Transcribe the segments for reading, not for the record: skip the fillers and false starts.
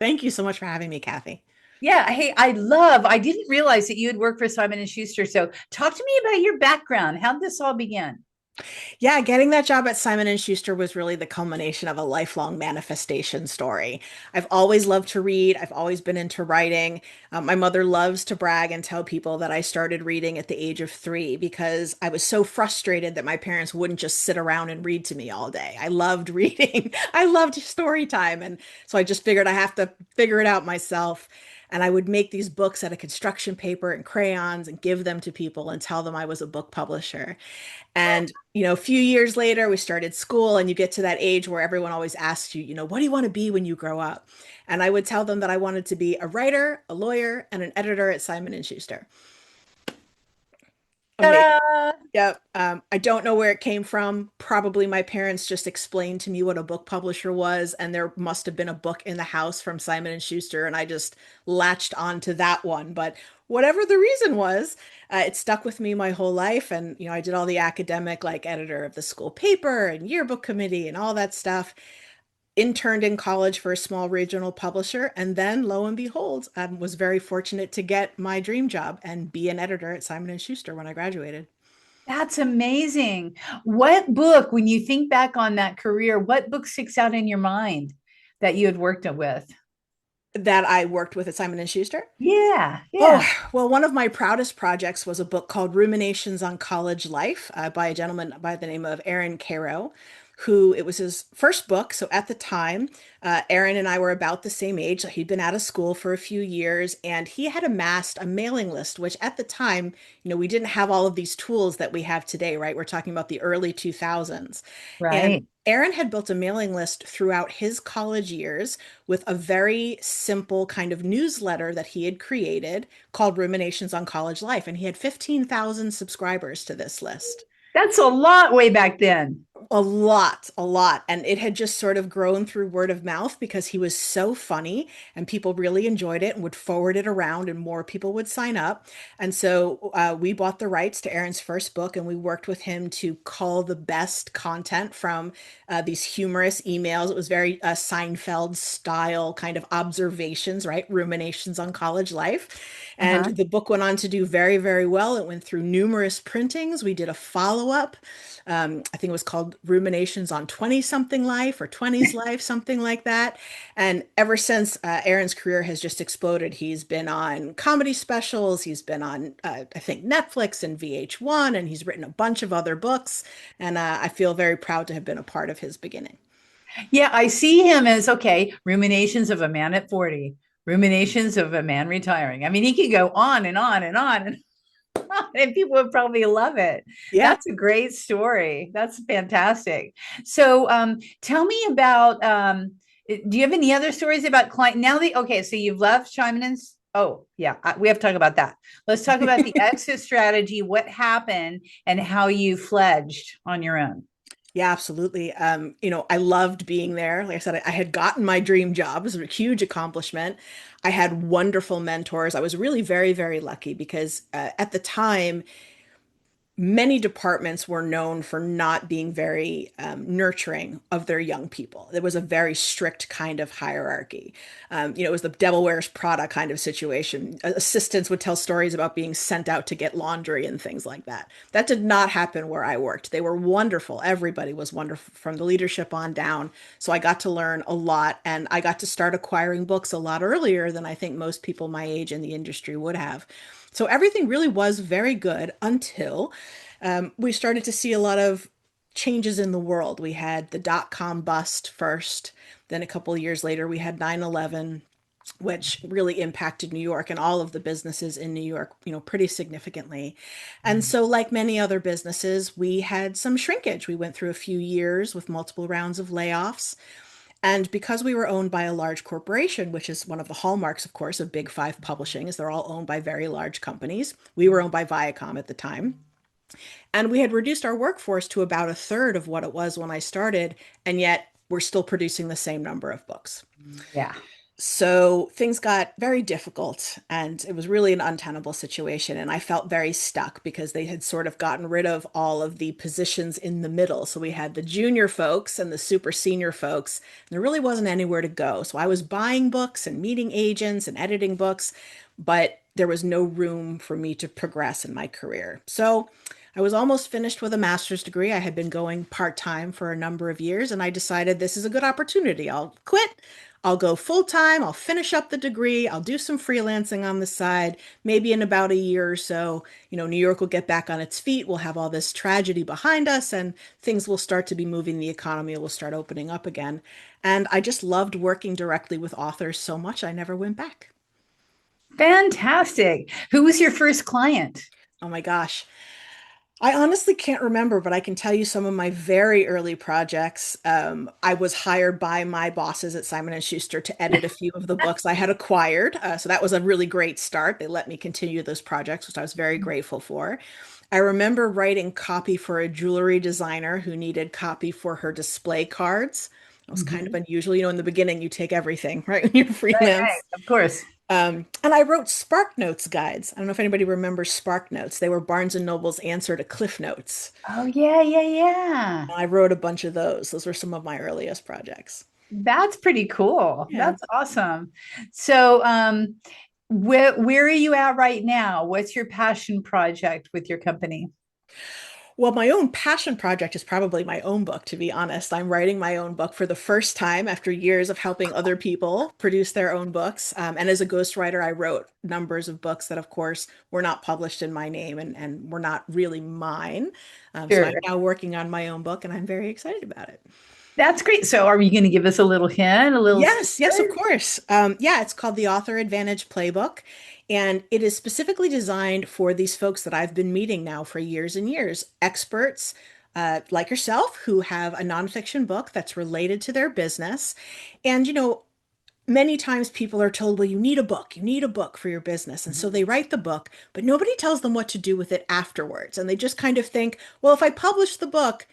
Thank you so much for having me, Kathy. Yeah, hey, I didn't realize that you had worked for Simon and Schuster. So talk to me about your background. How did this all begin? Yeah, getting that job at Simon and Schuster was really the culmination of a lifelong manifestation story. I've always loved to read. I've always been into writing. My mother loves to brag and tell people that I started reading at the age of 3 because I was so frustrated that my parents wouldn't just sit around and read to me all day. I loved reading. I loved story time. And so I just figured I have to figure it out myself. And I would make these books out of construction paper and crayons and give them to people and tell them I was a book publisher. And, a few years later, we started school, and you get to that age where everyone always asks you, what do you want to be when you grow up? And I would tell them that I wanted to be a writer, a lawyer, and an editor at Simon and Schuster. Amazing. Ta-da! Yep. I don't know where it came from. Probably my parents just explained to me what a book publisher was, and there must have been a book in the house from Simon and Schuster, and I just latched onto that one. But whatever the reason was, it stuck with me my whole life. And I did all the academic, like editor of the school paper and yearbook committee and all that stuff. Interned in college for a small regional publisher, and then lo and behold, was very fortunate to get my dream job and be an editor at Simon and Schuster when I graduated. That's amazing. What book, when you think back on that career, what book sticks out in your mind that you had worked with? That I worked with at Simon and Schuster. Yeah, Oh, yeah. well, one of my proudest projects was a book called Ruminations on College Life by a gentleman by the name of Aaron Caro, who it was his first book. So at the time, Aaron and I were about the same age. He'd been out of school for a few years, and he had amassed a mailing list, which at the time, we didn't have all of these tools that we have today, right? We're talking about the early 2000s. And Right. Aaron had built a mailing list throughout his college years with a very simple kind of newsletter that he had created called Ruminations on College Life. And he had 15,000 subscribers to this list. That's a lot way back then. A lot, a lot. And it had just sort of grown through word of mouth because he was so funny and people really enjoyed it and would forward it around and more people would sign up. And so we bought the rights to Aaron's first book and we worked with him to cull the best content from these humorous emails. It was very Seinfeld style kind of observations, right? Ruminations on college life. And Uh-huh. the book went on to do very, very well. It went through numerous printings. We did a follow-up. I think it was called Ruminations on 20 something life or 20s life, something like that. And ever since, Aaron's career has just exploded. He's been on comedy specials, he's been on, I think, Netflix and VH1, and he's written a bunch of other books. And I feel very proud to have been a part of his beginning. Yeah, I see him as okay, ruminations of a man at 40, ruminations of a man retiring. I mean, he could go on and on and on and on, and people would probably love it. Yeah. That's a great story. That's fantastic. So, tell me about do you have any other stories about client now that okay, so you've left Shimon's. Oh, yeah, we have to talk about that. Let's talk about the exit strategy, what happened, and how you fledged on your own. Yeah, absolutely. I loved being there. Like I said, I had gotten my dream job. It was a huge accomplishment. I had wonderful mentors. I was really very, very lucky because at the time, many departments were known for not being very nurturing of their young people. There was a very strict kind of hierarchy. It was the devil wears Prada kind of situation. Assistants would tell stories about being sent out to get laundry and things like that. That did not happen where I worked. They were wonderful. Everybody was wonderful from the leadership on down. So I got to learn a lot and I got to start acquiring books a lot earlier than I think most people my age in the industry would have. So everything really was very good until we started to see a lot of changes in the world. We had the dot-com bust first, then a couple of years later, we had 9/11, which really impacted New York and all of the businesses in New York, pretty significantly. And so, like many other businesses, we had some shrinkage. We went through a few years with multiple rounds of layoffs. And because we were owned by a large corporation, which is one of the hallmarks, of course, of Big Five publishing, is they're all owned by very large companies. We were owned by Viacom at the time. And we had reduced our workforce to about a third of what it was when I started, and yet we're still producing the same number of books. Yeah. So things got very difficult and it was really an untenable situation. And I felt very stuck because they had sort of gotten rid of all of the positions in the middle. So we had the junior folks and the super senior folks, and there really wasn't anywhere to go. So I was buying books and meeting agents and editing books, but there was no room for me to progress in my career. So I was almost finished with a master's degree. I had been going part-time for a number of years, and I decided this is a good opportunity. I'll quit. I'll go full time. I'll finish up the degree. I'll do some freelancing on the side. Maybe in about a year or so, New York will get back on its feet. We'll have all this tragedy behind us and things will start to be moving. The economy will start opening up again. And I just loved working directly with authors so much, I never went back. Fantastic. Who was your first client? Oh my gosh. I honestly can't remember, but I can tell you some of my very early projects. I was hired by my bosses at Simon Schuster to edit a few of the books I had acquired. So that was a really great start. They let me continue those projects, which I was very grateful for. I remember writing copy for a jewelry designer who needed copy for her display cards. It was kind of Mhm. unusual. In the beginning, you take everything, right? When you're Right, right. freelance. Of course. And I wrote Spark Notes guides. I don't know if anybody remembers Spark Notes. They were Barnes& and Noble's answer to Cliff Notes. Oh, yeah, yeah, yeah. I wrote a bunch of those. Those were some of my earliest projects. That's pretty cool. Yeah. That's awesome. So, where are you at right now? What's your passion project with your company? Well, my own passion project is probably my own book, to be honest. I'm writing my own book for the first time after years of helping other people produce their own books. And as a ghostwriter, I wrote numbers of books that, of course, were not published in my name and were not really mine. So I'm Sure. now working on my own book and I'm very excited about it. That's great. So, are you going to give us a little hint, a little Yes, yes, of secret? course. Yeah, it's called the Author Advantage Playbook, and it is specifically designed for these folks that I've been meeting now for years and years, experts like yourself who have a nonfiction book that's related to their business. And, many times people are told, well, you need a book for your business. And so they write the book, but nobody tells them what to do with it afterwards. And they just kind of think, well, if I publish the book,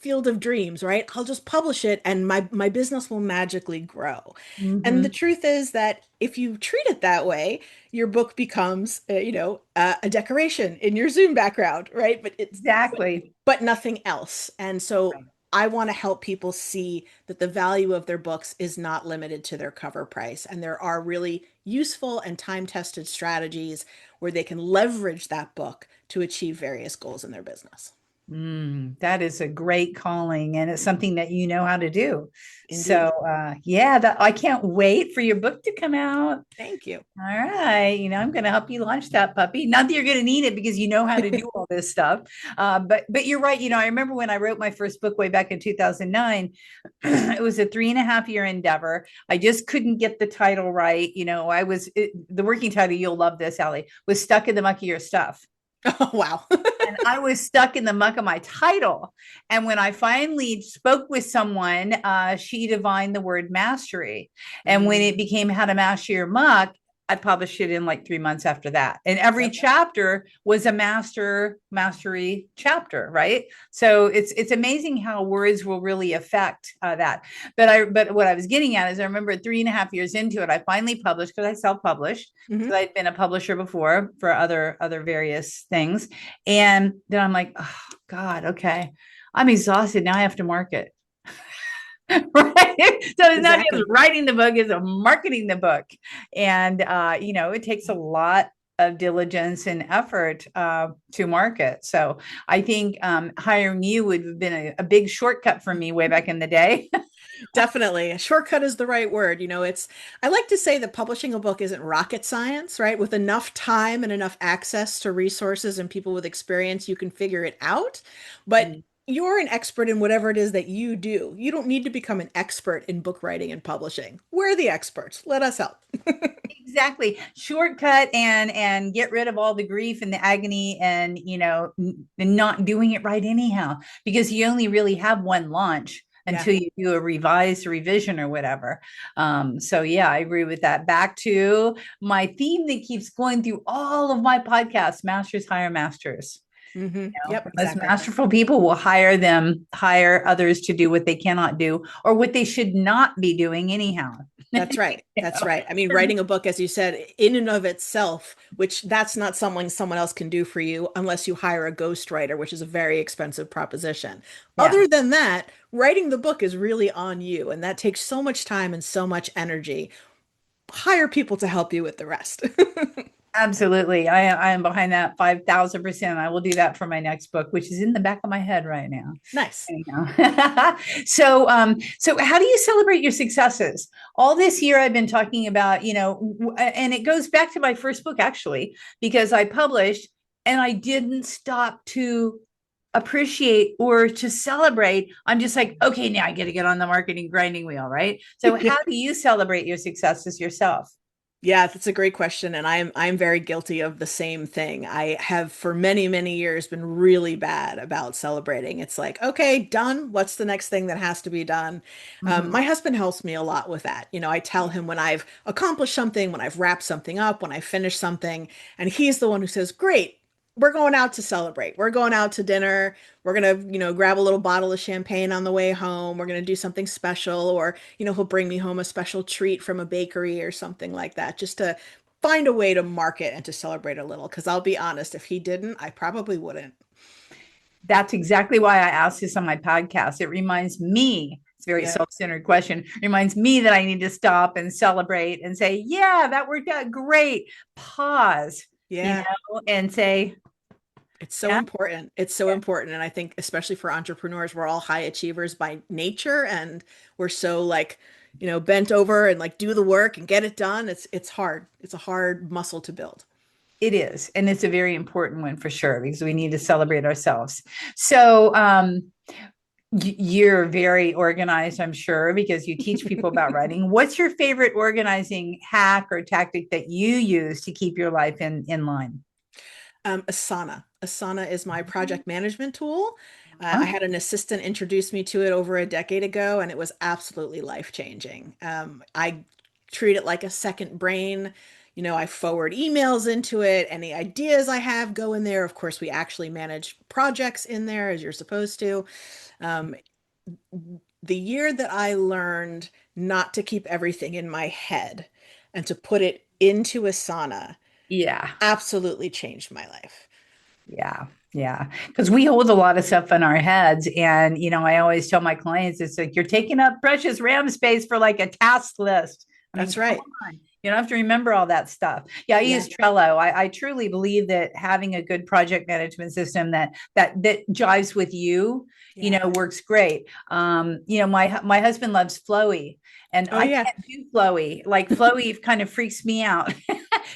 Field of Dreams, right? I'll just publish it and my business will magically grow. And the Hmm. truth is that if you treat it that way, your book becomes, a decoration in your Zoom background, right? Exactly. But nothing else. And so Right. I want to help people see that the value of their books is not limited to their cover price. And there are really useful and time-tested strategies where they can leverage that book to achieve various goals in their business. That is a great calling, and it's something that you know how to do. So, Indeed. yeah, that I can't wait for your book to come out. Thank you. All right, I'm going to help you launch that puppy. Not that you're going to need it because you know how to do all this stuff. But you're right. I remember when I wrote my first book way back in 2009. It was a 3.5 year endeavor. I just couldn't get the title right. The working title. You'll love this, Allie. Was Stuck in the Muck of Your Stuff. Oh, wow. And I was stuck in the muck of my title. And when I finally spoke with someone, she divined the word mastery. And when it Mm, became How to Master Your Muck, I published it in like 3 months after that. And every yep. chapter was a mastery chapter, right? So it's amazing how words will really affect that. But what I was getting at is I remember 3.5 years into it, I finally published because I self-published because Hmm. I'd been a publisher before for other various things. And then I'm like, oh God, okay. I'm exhausted. Now I have to market. Right. So it's not just Exactly. writing the book, it's marketing the book. And it takes a lot of diligence and effort to market. So I think hiring you would have been a big shortcut for me way back in the day. Definitely. A shortcut is the right word. I like to say that publishing a book isn't rocket science, right? With enough time and enough access to resources and people with experience, you can figure it out. But Mm. you're an expert in whatever it is that you do. You don't need to become an expert in book writing and publishing. We're the experts. Let us help. Exactly. Shortcut and get rid of all the grief and the agony and and not doing it right anyhow because you only really have one launch Yeah. until you do a revised revision or whatever. So yeah, I agree with that. Back to my theme that keeps going through all of my podcasts, masters hire masters. Yep, Most exactly. masterful people will hire others to do what they cannot do or what they should not be doing anyhow. That's right. You That's know? right. I mean, writing a book, as you said, in and of itself, which that's not something someone else can do for you unless you hire a ghostwriter, which is a very expensive proposition. Yeah. Other than that, writing the book is really on you, and that takes so much time and so much energy. Hire people to help you with the rest. Absolutely. I am behind that 5,000%. I will do that for my next book, which is in the back of my head right now. Nice. Anyhow. So how do you celebrate your successes? All this year I've been talking about, and it goes back to my first book actually, because I published and I didn't stop to appreciate or to celebrate. I'm just like, okay, now I got to get on the marketing grinding wheel, right? So how do you celebrate your successes yourself? Yeah, that's a great question, and I'm very guilty of the same thing. I have for many, many years been really bad about celebrating. It's like, okay, done. What's the next thing that has to be done? Mhm. My husband helps me a lot with that. I tell him when I've accomplished something, when I've wrapped something up, when I finish something, and he's the one who says, "Great, we're going out to celebrate. We're going out to dinner. We're gonna, grab a little bottle of champagne on the way home. We're gonna do something special, or, he'll bring me home a special treat from a bakery or something like that, just to find a way to market and to celebrate a little. Because I'll be honest, if he didn't, I probably wouldn't. That's exactly why I asked this on my podcast. It reminds me, it's a very Yeah. self-centered question, reminds me that I need to stop and celebrate and say, yeah, that worked out great. Pause, Yeah. and say, It's so yeah, important. It's so important. And I think especially for entrepreneurs, we're all high achievers by nature and we're so like, bent over and like do the work and get it done. It's hard. It's a hard muscle to build. it is. And it's a very important one for sure because we need to celebrate ourselves. So, you're very organized, I'm sure, because you teach people about writing. What's your favorite organizing hack or tactic that you use to keep your life in line? Asana. Asana is my project management tool. I Huh? had an assistant introduce me to it over a decade ago, and it was absolutely life-changing. I treat it like a second brain. I forward emails into it. Any ideas I have go in there. Of course, we actually manage projects in there as you're supposed to. Um, the year that I learned not to keep everything in my head and to put it into Asana Yeah. absolutely changed my life. Yeah. Yeah. Because we hold a lot of stuff in our heads. And, I always tell my clients, it's like you're taking up precious RAM space for like a task list. I mean, That's come right. on. You don't have to remember all that stuff. Yeah, I Yeah. use Trello. I truly believe that having a good project management system that jives with you, Yeah. works great. My husband loves Flowy, and Oh I yeah. can't do Flowy. Like Flowy kind of freaks me out.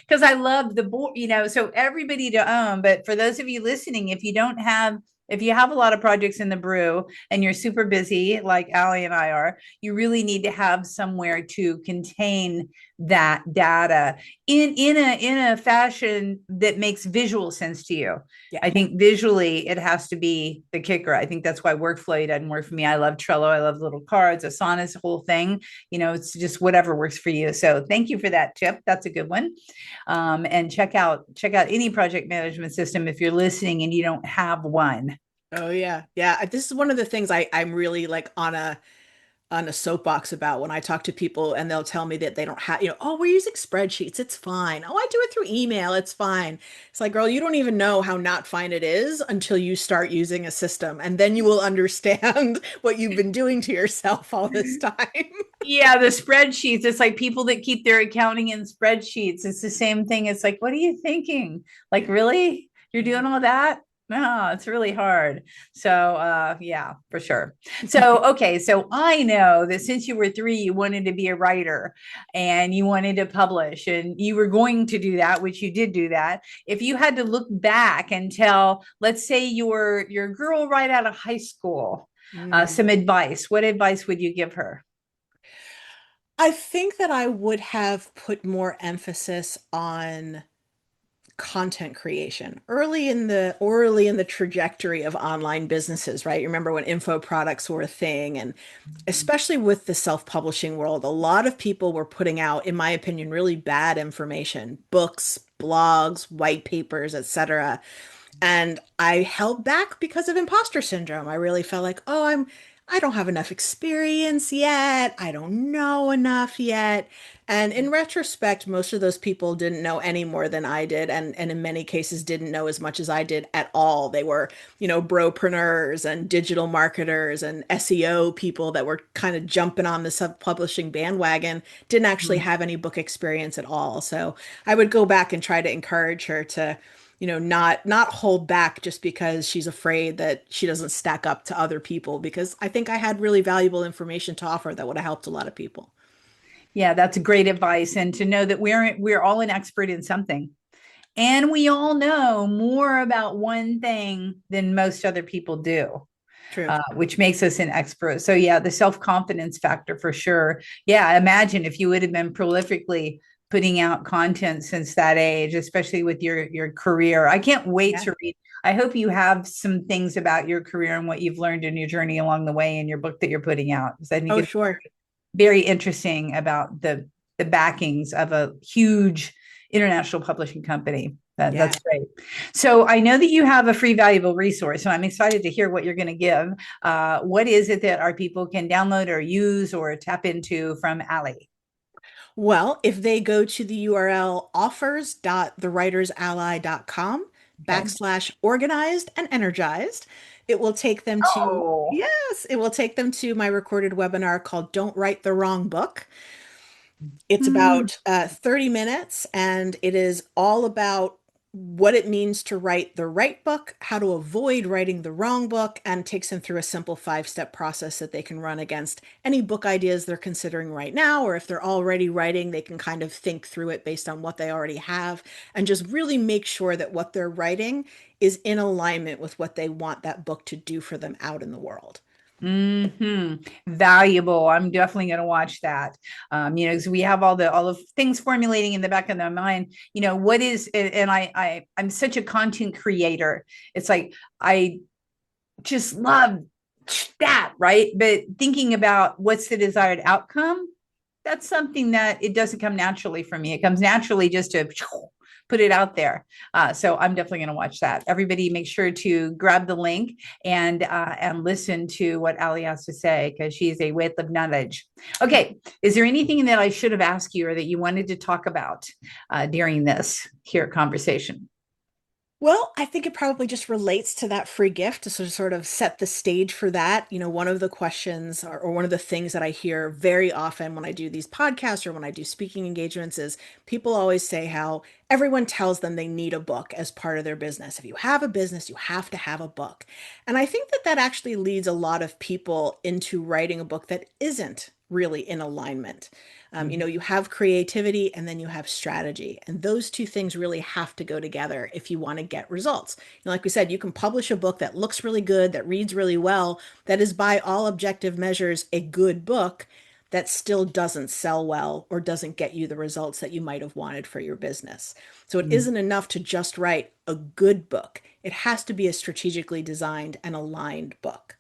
Because I love the board, so everybody to own. But for those of you listening, if you have a lot of projects in the brew and you're super busy, like Allie and I are, you really need to have somewhere to contain that data in a fashion that makes visual sense to you. Yeah. I think visually it has to be the kicker. I think that's why workflow doesn't work for me. I love Trello. I love little cards. Asana's the whole thing. It's just whatever works for you. So thank you for that tip. That's a good one. And check out any project management system if you're listening and you don't have one. Oh yeah. Yeah. This is one of the things I'm really like on a soapbox about when I talk to people and they'll tell me that they don't have, oh, we're using spreadsheets. It's fine. Oh, I do it through email. It's fine. It's like, girl, you don't even know how not fine it is until you start using a system. And then you will understand what you've been doing to yourself all this time. Yeah, the spreadsheets. It's like people that keep their accounting in spreadsheets. It's the same thing. It's like, what are you thinking? Like, Yeah. really? You're Yeah. doing all that? No, it's really hard. So, yeah, for sure. So, okay. So I know that since you were 3, you wanted to be a writer and you wanted to publish and you were going to do that, which you did do that. If you had to look back and tell, let's say your girl right out of high school, Mm. some advice, what advice would you give her? I think that I would have put more emphasis on content creation early in the trajectory of online businesses, right? You remember when info products were a thing, and especially with the self-publishing world, a lot of people were putting out, in my opinion, really bad information, books, blogs, white papers, etc. And I held back because of imposter syndrome. I really felt like, oh, I don't have enough experience yet. I don't know enough yet. And in retrospect, most of those people didn't know any more than I did, and in many cases didn't know as much as I did at all. They were, bropreneurs and digital marketers and SEO people that were kind of jumping on the sub-publishing bandwagon, didn't actually have any book experience at all. So I would go back and try to encourage her to not hold back just because she's afraid that she doesn't stack up to other people, because I think I had really valuable information to offer that would have helped a lot of people. Yeah, that's great advice. And to know that we're all an expert in something. And we all know more about one thing than most other people do, True. which makes us an expert. So, yeah, the self confidence factor for sure. Yeah, imagine if you would have been prolifically putting out content since that age, especially with your career. I can't wait Yeah. to read. I hope you have some things about your career and what you've learned in your journey along the way in your book that you're putting out, because I think Oh, it's sure. very interesting about the backings of a huge international publishing company. Yeah. That's great. So I know that you have a free valuable resource, and I'm excited to hear what you're going to give. What is it that our people can download or use or tap into from Ali? Well, if they go to the URL offers.thewritersally.com Okay. /organized and energized, it will take them to, Oh. yes, it will take them to my recorded webinar called Don't Write the Wrong Book. It's Hmm. about 30 minutes, and it is all about what it means to write the right book, how to avoid writing the wrong book, and takes them through a simple 5-step process that they can run against any book ideas they're considering right now, or if they're already writing, they can kind of think through it based on what they already have and just really make sure that what they're writing is in alignment with what they want that book to do for them out in the world. Hmm. Valuable. I'm definitely going to watch that. Because we have all the things formulating in the back of their mind. What is, and I'm such a content creator. It's like I just love that, right? But thinking about what's the desired outcome, that's something that it doesn't come naturally for me. It comes naturally just to put it out there. So I'm definitely going to watch that. Everybody, make sure to grab the link and listen to what Ali has to say, because she's a wealth of knowledge. Okay, is there anything that I should have asked you or that you wanted to talk about during this here conversation? Well, I think it probably just relates to that free gift to sort of set the stage for that. One of the questions or one of the things that I hear very often when I do these podcasts or when I do speaking engagements is people always say how everyone tells them they need a book as part of their business. If you have a business, you have to have a book. And I think that that actually leads a lot of people into writing a book that isn't really in alignment. You have creativity and then you have strategy. And those two things really have to go together if you want to get results. Like we said, you can publish a book that looks really good, that reads really well, that is by all objective measures a good book that still doesn't sell well or doesn't get you the results that you might have wanted for your business. So it isn't enough to just write a good book. It has to be a strategically designed and aligned book.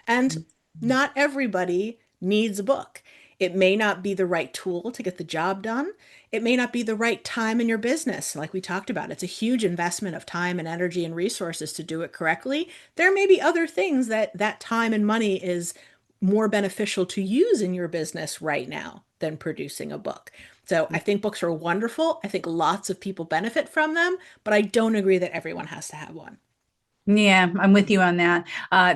And not everybody needs a book. It may not be the right tool to get the job done. It may not be the right time in your business. Like we talked about, it's a huge investment of time and energy and resources to do it correctly. There may be other things that time and money is more beneficial to use in your business right now than producing a book. So I think books are wonderful. I think lots of people benefit from them, but I don't agree that everyone has to have one. Yeah, I'm with you on that.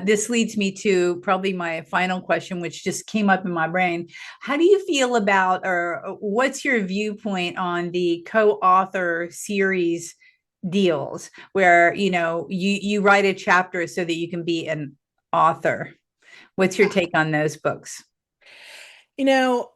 This leads me to probably my final question, which just came up in my brain. How do you feel about, or what's your viewpoint on the co-author series deals where, you write a chapter so that you can be an author? What's your take on those books? You know,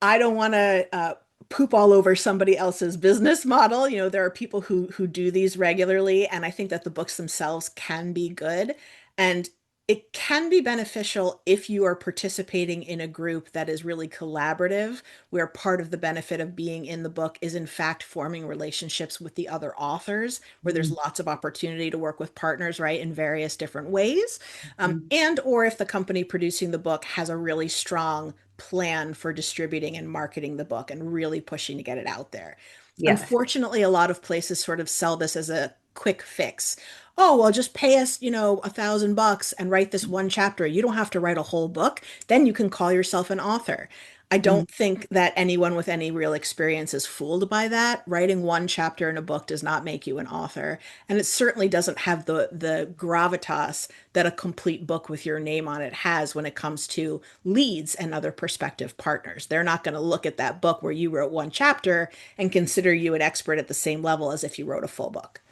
I don't want to poop all over somebody else's business model. There are people who do these regularly, and I think that the books themselves can be good, and it can be beneficial if you are participating in a group that is really collaborative, where part of the benefit of being in the book is in fact forming relationships with the other authors, where there's lots of opportunity to work with partners, right, in various different ways. And or if the company producing the book has a really strong plan for distributing and marketing the book and really pushing to get it out there. Yes. Unfortunately, a lot of places sort of sell this as a quick fix. oh, well, just pay us, $1,000 and write this one chapter. You don't have to write a whole book. Then you can call yourself an author. I Mm, don't think that anyone with any real experience is fooled by that. Writing one chapter in a book does not make you an author, and it certainly doesn't have the gravitas that a complete book with your name on it has when it comes to leads and other prospective partners. They're not going to look at that book where you wrote one chapter and consider you an expert at the same level as if you wrote a full book.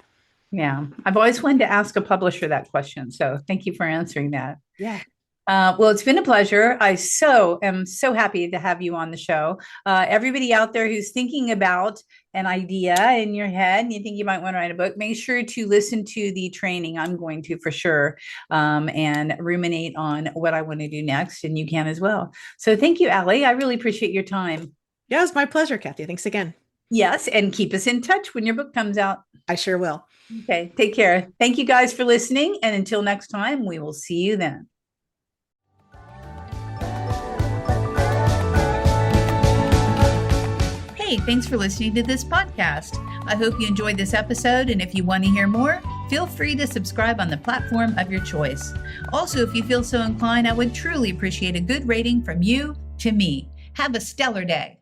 yeah, I've always wanted to ask a publisher that question. So thank you for answering that. Yeah. Well, it's been a pleasure. I am so happy to have you on the show. Everybody out there who's thinking about an idea in your head and you think you might want to write a book, make sure to listen to the training. I'm going to for sure, and ruminate on what I want to do next. And you can as well. So thank you, Allie. I really appreciate your time. Yeah, it's my pleasure, Kathy. Thanks again. Yes, and keep us in touch when your book comes out. I sure will. Okay, take care. Thank you guys for listening. And until next time, we will see you then. Hey, thanks for listening to this podcast. I hope you enjoyed this episode, and if you want to hear more, feel free to subscribe on the platform of your choice. Also, if you feel so inclined, I would truly appreciate a good rating from you to me. Have a stellar day.